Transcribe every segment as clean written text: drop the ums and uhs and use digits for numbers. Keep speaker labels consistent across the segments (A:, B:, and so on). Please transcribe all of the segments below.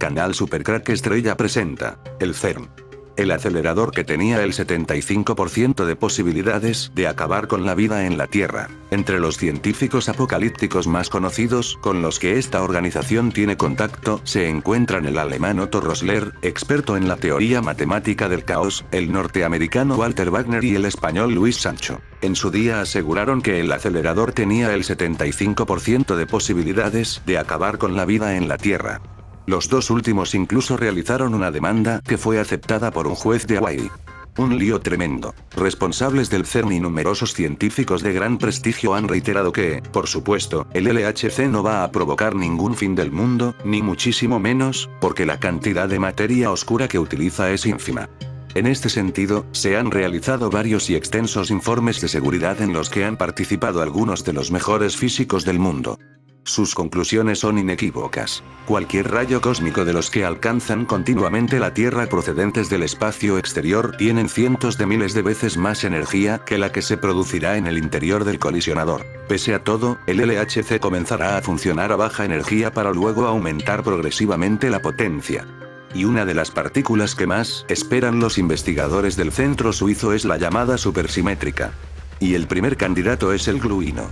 A: Canal Supercrack Estrella presenta, el CERN. El acelerador que tenía el 75% de posibilidades de acabar con la vida en la Tierra. Entre los científicos apocalípticos más conocidos con los que esta organización tiene contacto, se encuentran el alemán Otto Rosler, experto en la teoría matemática del caos, el norteamericano Walter Wagner y el español Luis Sancho. En su día aseguraron que el acelerador tenía el 75% de posibilidades de acabar con la vida en la Tierra. Los dos últimos incluso realizaron una demanda que fue aceptada por un juez de Hawaii. Un lío tremendo. Responsables del CERN y numerosos científicos de gran prestigio han reiterado que, por supuesto, el LHC no va a provocar ningún fin del mundo, ni muchísimo menos, porque la cantidad de materia oscura que utiliza es ínfima. En este sentido, se han realizado varios y extensos informes de seguridad en los que han participado algunos de los mejores físicos del mundo. Sus conclusiones son inequívocas. Cualquier rayo cósmico de los que alcanzan continuamente la Tierra procedentes del espacio exterior tienen cientos de miles de veces más energía que la que se producirá en el interior del colisionador. Pese a todo, el LHC comenzará a funcionar a baja energía para luego aumentar progresivamente la potencia. Y una de las partículas que más esperan los investigadores del centro suizo es la llamada supersimétrica. Y el primer candidato es el gluino.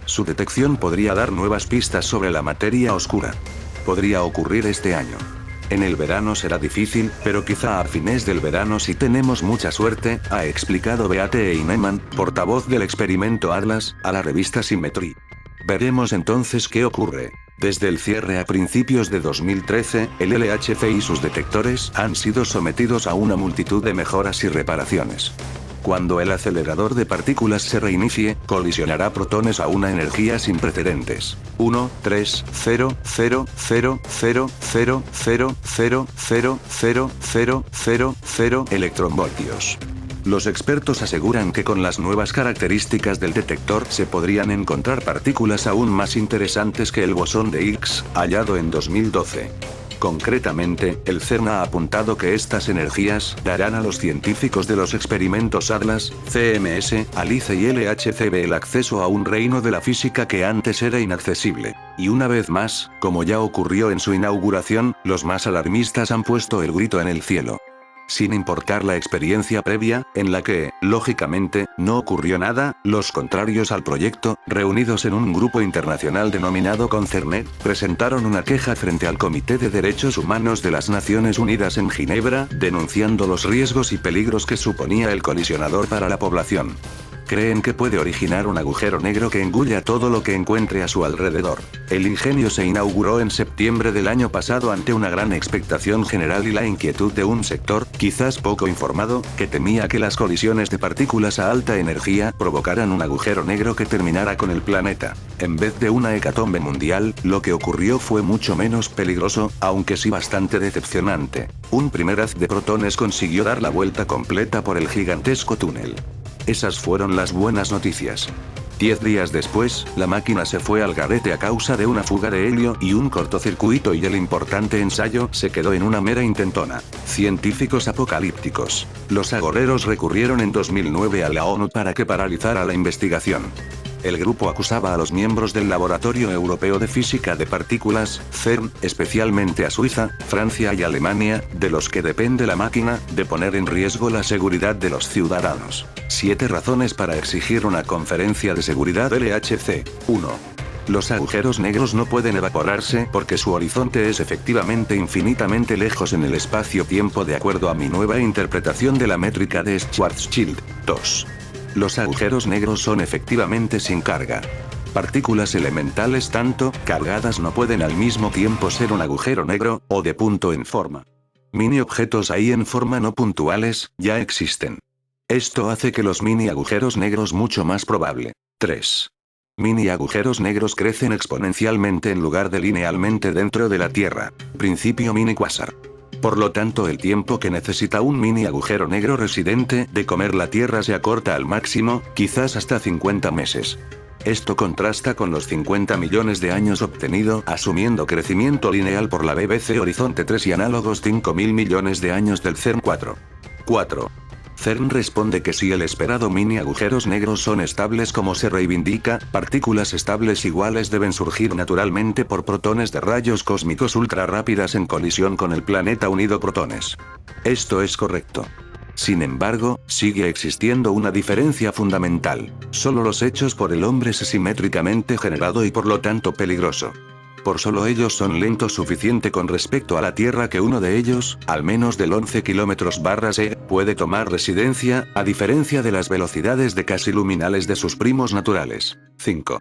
A: Su detección podría dar nuevas pistas sobre la materia oscura. Podría ocurrir este año. En el verano será difícil, pero quizá a fines del verano si tenemos mucha suerte, ha explicado Beate Heinemann, portavoz del experimento Atlas, a la revista Symmetry. Veremos entonces qué ocurre. Desde el cierre a principios de 2013, el LHC y sus detectores han sido sometidos a una multitud de mejoras y reparaciones. Cuando el acelerador de partículas se reinicie, colisionará protones a una energía sin precedentes. 1,3000000000000 electronvoltios. Los expertos aseguran que con las nuevas características del detector se podrían encontrar partículas aún más interesantes que el bosón de Higgs, hallado en 2012. Concretamente, el CERN ha apuntado que estas energías darán a los científicos de los experimentos Atlas, CMS, ALICE y LHCb el acceso a un reino de la física que antes era inaccesible. Y una vez más, como ya ocurrió en su inauguración, los más alarmistas han puesto el grito en el cielo. Sin importar la experiencia previa, en la que, lógicamente, no ocurrió nada, los contrarios al proyecto, reunidos en un grupo internacional denominado Concernet, presentaron una queja frente al Comité de Derechos Humanos de las Naciones Unidas en Ginebra, denunciando los riesgos y peligros que suponía el colisionador para la población. Creen que puede originar un agujero negro que engulla todo lo que encuentre a su alrededor. El ingenio se inauguró en septiembre del año pasado ante una gran expectación general y la inquietud de un sector, quizás poco informado, que temía que las colisiones de partículas a alta energía provocaran un agujero negro que terminara con el planeta. En vez de una hecatombe mundial, lo que ocurrió fue mucho menos peligroso, aunque sí bastante decepcionante. Un primer haz de protones consiguió dar la vuelta completa por el gigantesco túnel. Esas fueron las buenas noticias. 10 días después, la máquina se fue al garete a causa de una fuga de helio y un cortocircuito y el importante ensayo se quedó en una mera intentona. Científicos apocalípticos. Los agoreros recurrieron en 2009 a la ONU para que paralizara la investigación. El grupo acusaba a los miembros del Laboratorio Europeo de Física de Partículas, CERN, especialmente a Suiza, Francia y Alemania, de los que depende la máquina, de poner en riesgo la seguridad de los ciudadanos. 7 razones para exigir una conferencia de seguridad LHC. 1. Los agujeros negros no pueden evaporarse porque su horizonte es efectivamente infinitamente lejos en el espacio-tiempo de acuerdo a mi nueva interpretación de la métrica de Schwarzschild. 2. Los agujeros negros son efectivamente sin carga. Partículas elementales tanto cargadas no pueden al mismo tiempo ser un agujero negro, o de punto en forma. Mini objetos ahí en forma no puntuales, ya existen. Esto hace que los mini agujeros negros mucho más probable. 3. Mini agujeros negros crecen exponencialmente en lugar de linealmente dentro de la Tierra. Principio mini quasar. Por lo tanto, el tiempo que necesita un mini agujero negro residente de comer la Tierra se acorta al máximo, quizás hasta 50 meses. Esto contrasta con los 50 millones de años obtenido asumiendo crecimiento lineal por la BBC Horizonte 3 y análogos 5.000 millones de años del CERN 4. CERN responde que si el esperado mini agujeros negros son estables como se reivindica, partículas estables iguales deben surgir naturalmente por protones de rayos cósmicos ultra rápidas en colisión con el planeta unido protones. Esto es correcto. Sin embargo, sigue existiendo una diferencia fundamental. Solo los hechos por el hombre es simétricamente generado y por lo tanto peligroso. Por solo ellos son lentos suficiente con respecto a la Tierra que uno de ellos, al menos del 11 km/s, puede tomar residencia, a diferencia de las velocidades de casi luminales de sus primos naturales. 5.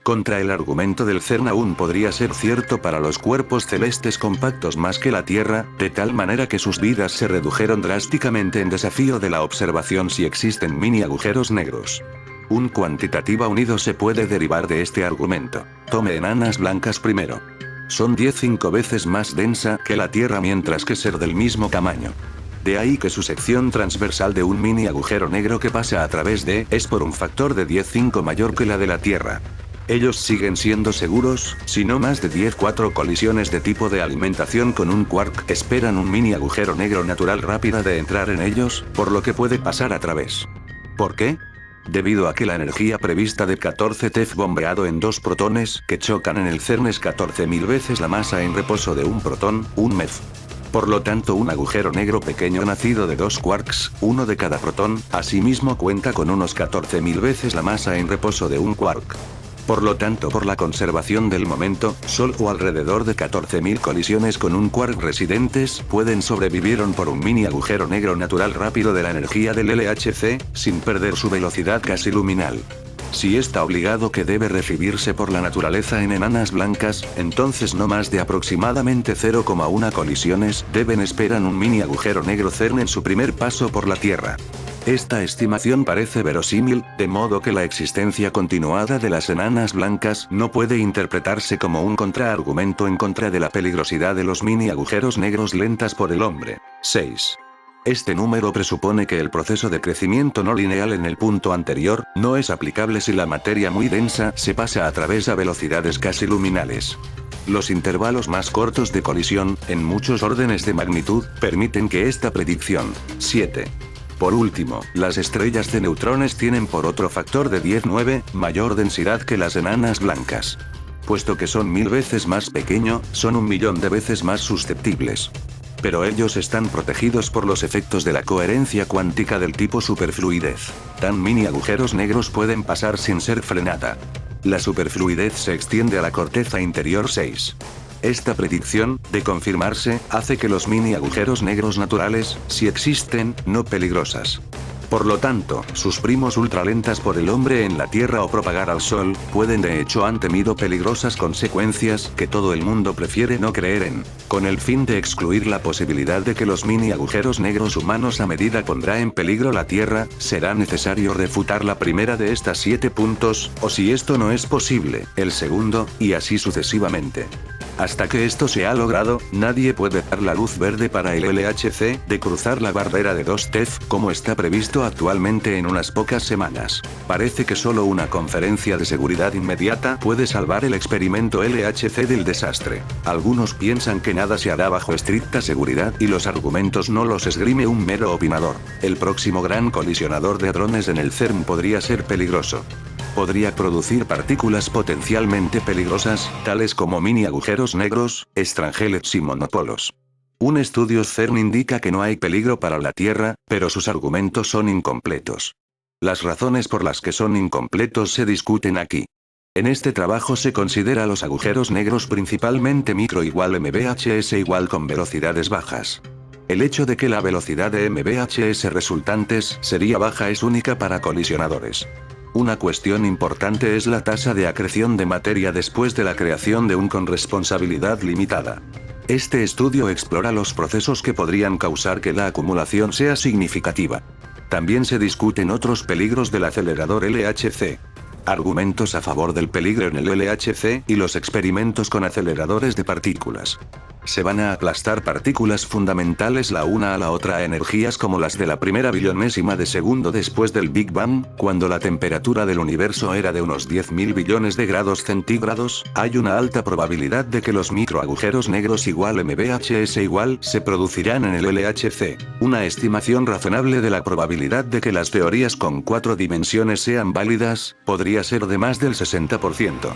A: Contra el argumento del CERN aún podría ser cierto para los cuerpos celestes compactos más que la Tierra, de tal manera que sus vidas se redujeron drásticamente en desafío de la observación si existen mini agujeros negros. Un cuantitativa unido se puede derivar de este argumento. Tome enanas blancas primero. Son 10-5 veces más densa que la Tierra mientras que ser del mismo tamaño. De ahí que su sección transversal de un mini agujero negro que pasa a través de es por un factor de 10-5 mayor que la de la Tierra. Ellos siguen siendo seguros, si no más de 10-4 colisiones de tipo de alimentación con un quark esperan un mini agujero negro natural rápida de entrar en ellos, por lo que puede pasar a través. ¿Por qué? Debido a que la energía prevista de 14 TeV bombeado en 2 protones que chocan en el CERN es 14.000 veces la masa en reposo de un protón, un MeV. Por lo tanto un agujero negro pequeño nacido de 2 quarks, uno de cada protón, asimismo cuenta con unos 14.000 veces la masa en reposo de un quark. Por lo tanto por la conservación del momento, solo alrededor de 14.000 colisiones con un quark residentes pueden sobrevivir por un mini agujero negro natural rápido de la energía del LHC, sin perder su velocidad casi luminal. Si está obligado que debe recibirse por la naturaleza en enanas blancas, entonces no más de aproximadamente 0,1 colisiones esperan un mini agujero negro CERN en su primer paso por la Tierra. Esta estimación parece verosímil, de modo que la existencia continuada de las enanas blancas no puede interpretarse como un contraargumento en contra de la peligrosidad de los mini agujeros negros lentas por el hombre. 6. Este número presupone que el proceso de crecimiento no lineal en el punto anterior no es aplicable si la materia muy densa se pasa a través a velocidades casi luminales. Los intervalos más cortos de colisión, en muchos órdenes de magnitud, permiten que esta predicción. 7. Por último, las estrellas de neutrones tienen por otro factor de 10-9, mayor densidad que las enanas blancas. Puesto que son 1000 veces más pequeño, son 1.000.000 de veces más susceptibles. Pero ellos están protegidos por los efectos de la coherencia cuántica del tipo superfluidez. Tan mini agujeros negros pueden pasar sin ser frenada. La superfluidez se extiende a la corteza interior 6. Esta predicción, de confirmarse, hace que los mini agujeros negros naturales, si existen, no peligrosas. Por lo tanto, sus primos ultralentas por el hombre en la Tierra o propagar al Sol, pueden de hecho han temido peligrosas consecuencias que todo el mundo prefiere no creer en. Con el fin de excluir la posibilidad de que los mini agujeros negros humanos a medida pondrá en peligro la Tierra, será necesario refutar la primera de estas 7 puntos, o si esto no es posible, el segundo, y así sucesivamente. Hasta que esto se ha logrado, nadie puede dar la luz verde para el LHC de cruzar la barrera de 2 TeV, como está previsto actualmente en unas pocas semanas. Parece que solo una conferencia de seguridad inmediata puede salvar el experimento LHC del desastre. Algunos piensan que nada se hará bajo estricta seguridad y los argumentos no los esgrime un mero opinador. El próximo gran colisionador de hadrones en el CERN podría ser peligroso. Podría producir partículas potencialmente peligrosas, tales como mini agujeros negros, extrangelets y monopolos. Un estudio CERN indica que no hay peligro para la Tierra, pero sus argumentos son incompletos. Las razones por las que son incompletos se discuten aquí. En este trabajo se considera los agujeros negros principalmente micro igual MBHS igual con velocidades bajas. El hecho de que la velocidad de MBHS resultantes sería baja es única para colisionadores. Una cuestión importante es la tasa de acreción de materia después de la creación de un con responsabilidad limitada. Este estudio explora los procesos que podrían causar que la acumulación sea significativa. También se discuten otros peligros del acelerador LHC. Argumentos a favor del peligro en el LHC y los experimentos con aceleradores de partículas. Se van a aplastar partículas fundamentales la una a la otra a energías como las de la primera billonésima de segundo después del Big Bang, cuando la temperatura del universo era de unos 10.000 billones de grados centígrados. Hay una alta probabilidad de que los microagujeros negros igual MBHS igual se producirán en el LHC. Una estimación razonable de la probabilidad de que las teorías con 4 dimensiones sean válidas podría ser de más del 60%.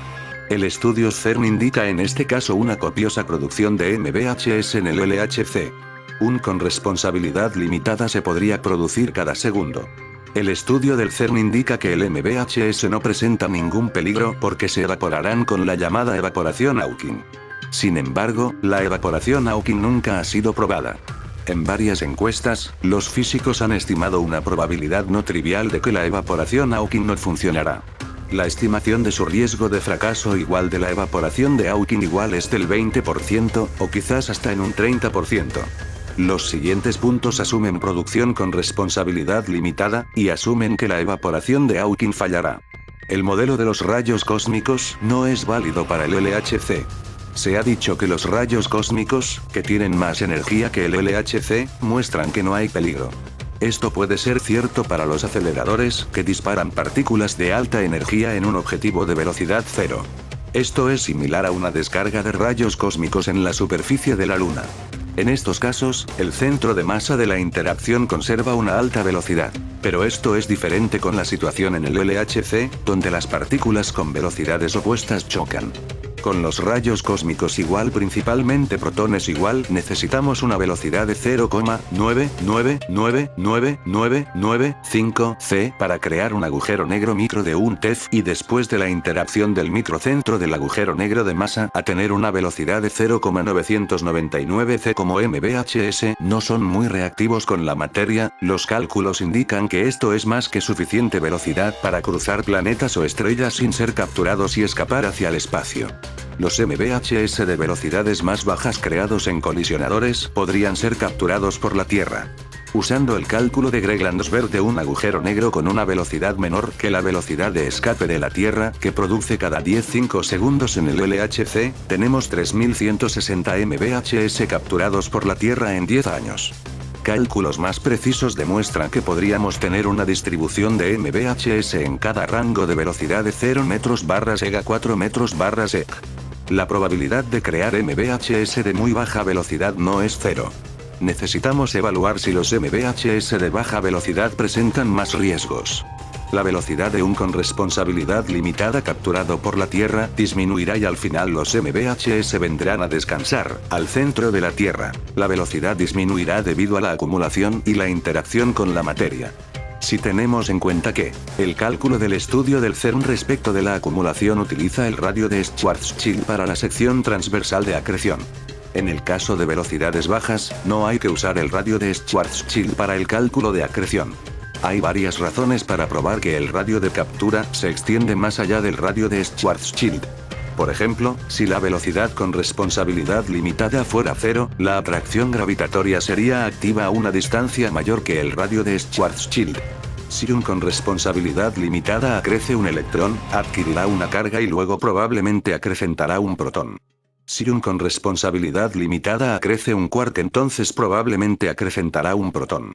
A: El estudio CERN indica en este caso una copiosa producción de MBHS en el LHC. Un con responsabilidad limitada se podría producir cada segundo. El estudio del CERN indica que el MBHS no presenta ningún peligro porque se evaporarán con la llamada evaporación Hawking. Sin embargo, la evaporación Hawking nunca ha sido probada. En varias encuestas, los físicos han estimado una probabilidad no trivial de que la evaporación Hawking no funcionará. La estimación de su riesgo de fracaso igual de la evaporación de Hawking igual es del 20%, o quizás hasta en un 30%. Los siguientes puntos asumen producción con responsabilidad limitada, y asumen que la evaporación de Hawking fallará. El modelo de los rayos cósmicos no es válido para el LHC. Se ha dicho que los rayos cósmicos, que tienen más energía que el LHC, muestran que no hay peligro. Esto puede ser cierto para los aceleradores, que disparan partículas de alta energía en un objetivo de velocidad cero. Esto es similar a una descarga de rayos cósmicos en la superficie de la Luna. En estos casos, el centro de masa de la interacción conserva una alta velocidad. Pero esto es diferente con la situación en el LHC, donde las partículas con velocidades opuestas chocan. Con los rayos cósmicos igual, principalmente protones igual, necesitamos una velocidad de 0,9999995 c para crear un agujero negro micro de 1 TeV y después de la interacción del microcentro del agujero negro de masa a tener una velocidad de 0,999 c. Como MBHS no son muy reactivos con la materia, los cálculos indican que esto es más que suficiente velocidad para cruzar planetas o estrellas sin ser capturados y escapar hacia el espacio. Los MBHS de velocidades más bajas creados en colisionadores podrían ser capturados por la Tierra. Usando el cálculo de Greg-Landesberg de un agujero negro con una velocidad menor que la velocidad de escape de la Tierra, que produce cada 10,5 segundos en el LHC, tenemos 3160 MBHS capturados por la Tierra en 10 años. Cálculos más precisos demuestran que podríamos tener una distribución de MBHS en cada rango de velocidad de 0 m/sec a 4 m/sec. La probabilidad de crear MBHS de muy baja velocidad no es cero. Necesitamos evaluar si los MBHS de baja velocidad presentan más riesgos. La velocidad de un con responsabilidad limitada capturado por la Tierra disminuirá y al final los MBHS vendrán a descansar, al centro de la Tierra. La velocidad disminuirá debido a la acumulación y la interacción con la materia. Si tenemos en cuenta que, el cálculo del estudio del CERN respecto de la acumulación utiliza el radio de Schwarzschild para la sección transversal de acreción. En el caso de velocidades bajas, no hay que usar el radio de Schwarzschild para el cálculo de acreción. Hay varias razones para probar que el radio de captura se extiende más allá del radio de Schwarzschild. Por ejemplo, si la velocidad con responsabilidad limitada fuera cero, la atracción gravitatoria sería activa a una distancia mayor que el radio de Schwarzschild. Si un con responsabilidad limitada acrece un electrón, adquirirá una carga y luego probablemente acrecentará un protón. Si un con responsabilidad limitada acrece un quark, entonces probablemente acrecentará un protón.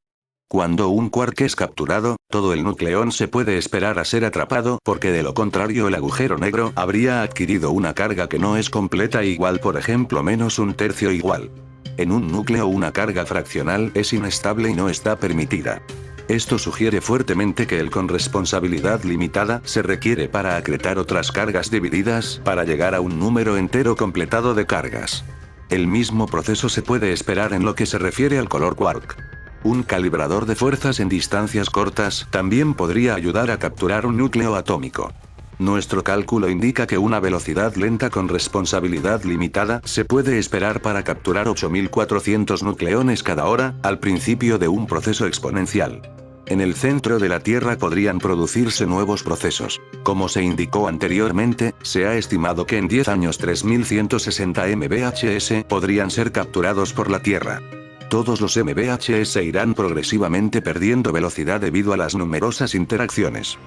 A: Cuando un quark es capturado, todo el nucleón se puede esperar a ser atrapado porque de lo contrario el agujero negro habría adquirido una carga que no es completa igual, por ejemplo menos un tercio igual. En un núcleo una carga fraccional es inestable y no está permitida. Esto sugiere fuertemente que el con responsabilidad limitada se requiere para acretar otras cargas divididas para llegar a un número entero completado de cargas. El mismo proceso se puede esperar en lo que se refiere al color quark. Un calibrador de fuerzas en distancias cortas también podría ayudar a capturar un núcleo atómico. Nuestro cálculo indica que una velocidad lenta con responsabilidad limitada se puede esperar para capturar 8400 nucleones cada hora, al principio de un proceso exponencial. En el centro de la Tierra podrían producirse nuevos procesos. Como se indicó anteriormente, se ha estimado que en 10 años 3160 MBHS podrían ser capturados por la Tierra. Todos los MBHS irán progresivamente perdiendo velocidad debido a las numerosas interacciones.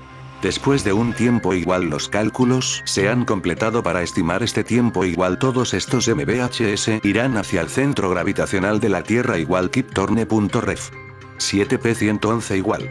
A: Después de un tiempo igual los cálculos se han completado para estimar este tiempo igual todos estos MBHS irán hacia el centro gravitacional de la Tierra igual Kip-Thorne.ref. 7p111 igual.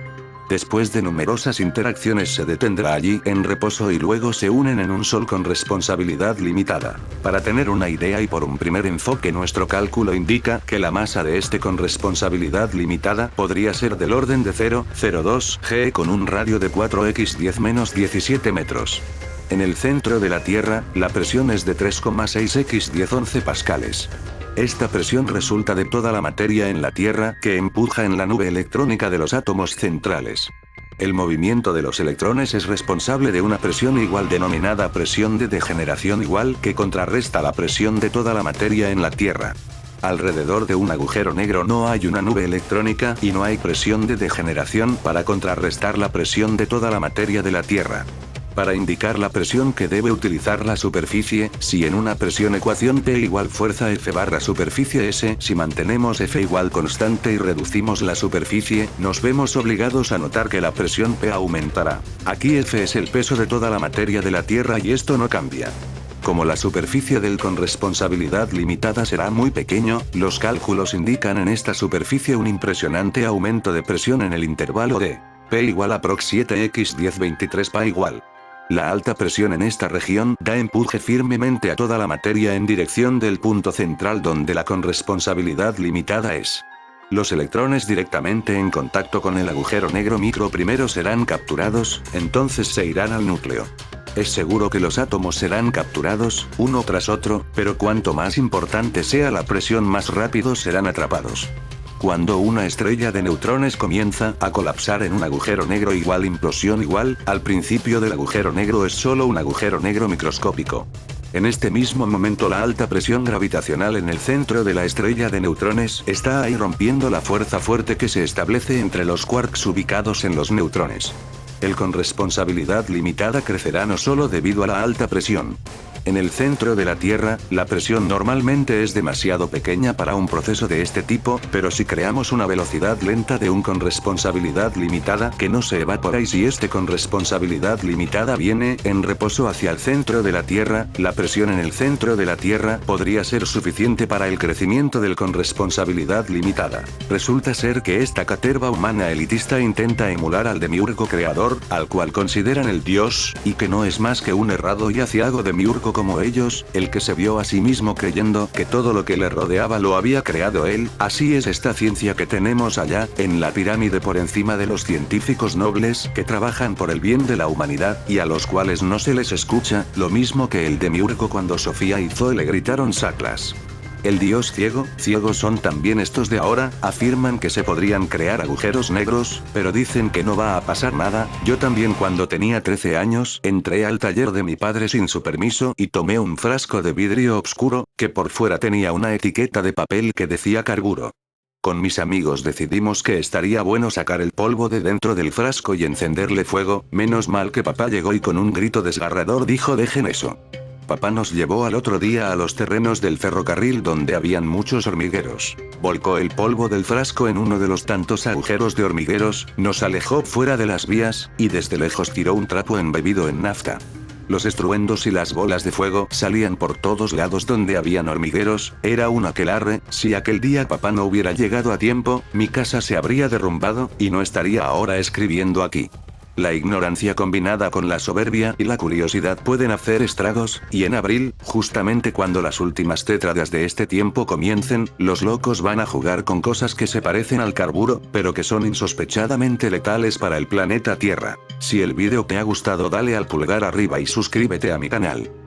A: Después de numerosas interacciones se detendrá allí en reposo y luego se unen en un sol con responsabilidad limitada. Para tener una idea y por un primer enfoque nuestro cálculo indica que la masa de este con responsabilidad limitada podría ser del orden de 0,02 g con un radio de 4x10-17 metros. En el centro de la Tierra, la presión es de 3,6x10-11 pascales. Esta presión resulta de toda la materia en la Tierra que empuja en la nube electrónica de los átomos centrales. El movimiento de los electrones es responsable de una presión igual denominada presión de degeneración igual que contrarresta la presión de toda la materia en la Tierra. Alrededor de un agujero negro no hay una nube electrónica y no hay presión de degeneración para contrarrestar la presión de toda la materia de la Tierra. Para indicar la presión que debe utilizar la superficie, si en una presión ecuación P igual fuerza F barra superficie S, si mantenemos F igual constante y reducimos la superficie, nos vemos obligados a notar que la presión P aumentará. Aquí F es el peso de toda la materia de la Tierra y esto no cambia. Como la superficie del con responsabilidad limitada será muy pequeño, los cálculos indican en esta superficie un impresionante aumento de presión en el intervalo de P igual aprox 7x1023 Pa igual. La alta presión en esta región da empuje firmemente a toda la materia en dirección del punto central donde la corresponsabilidad limitada es. Los electrones directamente en contacto con el agujero negro micro primero serán capturados, entonces se irán al núcleo. Es seguro que los átomos serán capturados, uno tras otro, pero cuanto más importante sea la presión más rápido serán atrapados. Cuando una estrella de neutrones comienza a colapsar en un agujero negro igual implosión igual, al principio del agujero negro es solo un agujero negro microscópico. En este mismo momento la alta presión gravitacional en el centro de la estrella de neutrones está ahí rompiendo la fuerza fuerte que se establece entre los quarks ubicados en los neutrones. El con responsabilidad limitada crecerá no solo debido a la alta presión. En el centro de la Tierra, la presión normalmente es demasiado pequeña para un proceso de este tipo, pero si creamos una velocidad lenta de un con responsabilidad limitada que no se evapora y si este con responsabilidad limitada viene en reposo hacia el centro de la Tierra, la presión en el centro de la Tierra podría ser suficiente para el crecimiento del con responsabilidad limitada. Resulta ser que esta caterva humana elitista intenta emular al demiurgo creador, al cual consideran el dios, y que no es más que un errado y aciago demiurgo como ellos, el que se vio a sí mismo creyendo que todo lo que le rodeaba lo había creado él. Así es esta ciencia que tenemos allá, en la pirámide por encima de los científicos nobles que trabajan por el bien de la humanidad, y a los cuales no se les escucha, lo mismo que el demiurgo cuando Sofía y Zoe le gritaron saclas. El dios ciego, ciegos son también estos de ahora, afirman que se podrían crear agujeros negros, pero dicen que no va a pasar nada. Yo también cuando tenía 13 años, entré al taller de mi padre sin su permiso y tomé un frasco de vidrio oscuro, que por fuera tenía una etiqueta de papel que decía carburo. Con mis amigos decidimos que estaría bueno sacar el polvo de dentro del frasco y encenderle fuego, menos mal que papá llegó y con un grito desgarrador dijo dejen eso. Papá nos llevó al otro día a los terrenos del ferrocarril donde habían muchos hormigueros. Volcó el polvo del frasco en uno de los tantos agujeros de hormigueros, nos alejó fuera de las vías, y desde lejos tiró un trapo embebido en nafta. Los estruendos y las bolas de fuego salían por todos lados donde habían hormigueros, era un aquelarre. Si aquel día papá no hubiera llegado a tiempo, mi casa se habría derrumbado, y no estaría ahora escribiendo aquí. La ignorancia combinada con la soberbia y la curiosidad pueden hacer estragos, y en abril, justamente cuando las últimas tétradas de este tiempo comiencen, los locos van a jugar con cosas que se parecen al carburo, pero que son insospechadamente letales para el planeta Tierra. Si el vídeo te ha gustado dale al pulgar arriba y suscríbete a mi canal.